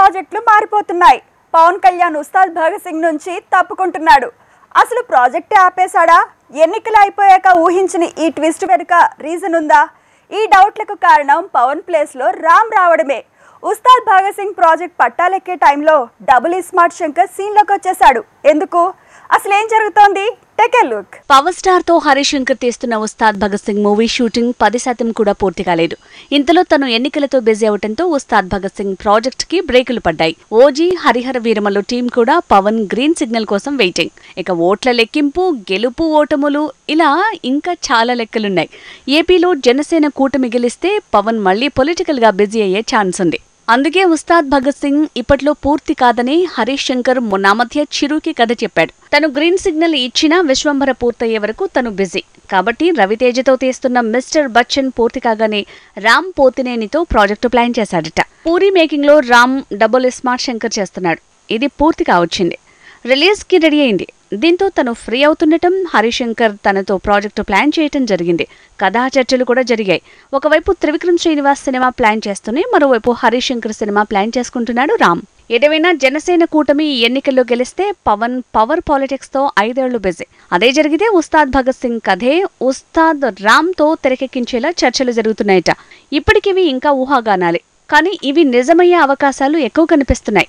ప్రాజెక్టులు మారిపోతున్నాయి. పవన్ కళ్యాణ్ ఉస్తాద్ భగత్ సింగ్ నుంచి తప్పుకుంటున్నాడు. అసలు ప్రాజెక్టే ఆపేశాడా? ఎన్నికలు అయిపోయాక ఊహించిన ఈ ట్విస్ట్ వెనుక రీజన్ ఉందా? ఈ డౌట్లకు కారణం పవన్ ప్లేస్లో రామ్ రావడమే. ఉస్తాద్ భగత్ సింగ్ ప్రాజెక్ట్ పట్టాలెక్కే టైంలో డబుల్ స్మార్ట్ శంకర్ సీన్లోకి వచ్చేశాడు. ఎందుకు? అసలు ఏం జరుగుతోంది? Take a look. Power star తో హరిశంకర్ తీస్తున్న ఉస్తాద్ భగత్ సింగ్ మూవీ షూటింగ్ 10% కూడా పూర్తి కాలేదు. ఇంతలో తను ఎన్నికలతో బిజీ అవడంతో ఉస్తాద్ భగత్ సింగ్ ప్రాజెక్ట్ కి బ్రేకులు పడ్డాయి. ఓజీ, హరిహర వీరమల్లు టీం కూడా పవన్ గ్రీన్ సిగ్నల్ కోసం వెయిటింగ్. ఇక ఓట్ల లెక్కింపు, గెలుపు ఓటములు ఇలా ఇంకా చాలా లెక్కలున్నాయి. ఏపీలో జనసేన కూటమి గెలిస్తే పవన్ మళ్లీ పొలిటికల్ గా బిజీ అయ్యే ఛాన్స్ ఉంది. అందుకే ఉస్తాద్ భగత్ సింగ్ ఇప్పట్లో పూర్తి కాదని హరీష్ శంకర్ మొన్న మధ్య చిరుకి కథ చెప్పాడు. తను గ్రీన్ సిగ్నల్ ఇచ్చినా విశ్వంభర పూర్తయ్యే వరకు తను బిజీ కాబట్టి రవితేజతో తీస్తున్న మిస్టర్ బచ్చన్ పూర్తి కాగానే రామ్ పోతినేనితో ప్రాజెక్టు ప్లాన్ చేశాడట. పూరి మేకింగ్ లో రామ్ డబుల్ స్మార్ట్ శంకర్ చేస్తున్నాడు. ఇది పూర్తి కావచ్చింది, రిలీజ్ కి రెడీ అయింది. దీంతో తను ఫ్రీ అవుతుండటం, హరిశంకర్ తనతో ప్రాజెక్టు ప్లాన్ చేయటం జరిగింది. కథా చర్చలు కూడా జరిగాయి. ఒకవైపు త్రివిక్రమ్ శ్రీనివాస్ సినిమా ప్లాన్ చేస్తూనే మరోవైపు హరిశంకర్ సినిమా ప్లాన్ చేసుకుంటున్నాడు రామ్. ఏదేమైనా జనసేన కూటమి ఎన్నికల్లో గెలిస్తే పవన్ పవర్ పాలిటిక్స్ తో 5 ఏళ్లు బిజీ. అదే జరిగితే ఉస్తాద్ భగత్ సింగ్ కథే ఉస్తాద్ రామ్ తో తెరకెక్కించేలా చర్చలు జరుగుతున్నాయట. ఇప్పటికివి ఇంకా ఊహాగానాలే, కానీ ఇవి నిజమయ్యే అవకాశాలు ఎక్కువ కనిపిస్తున్నాయి.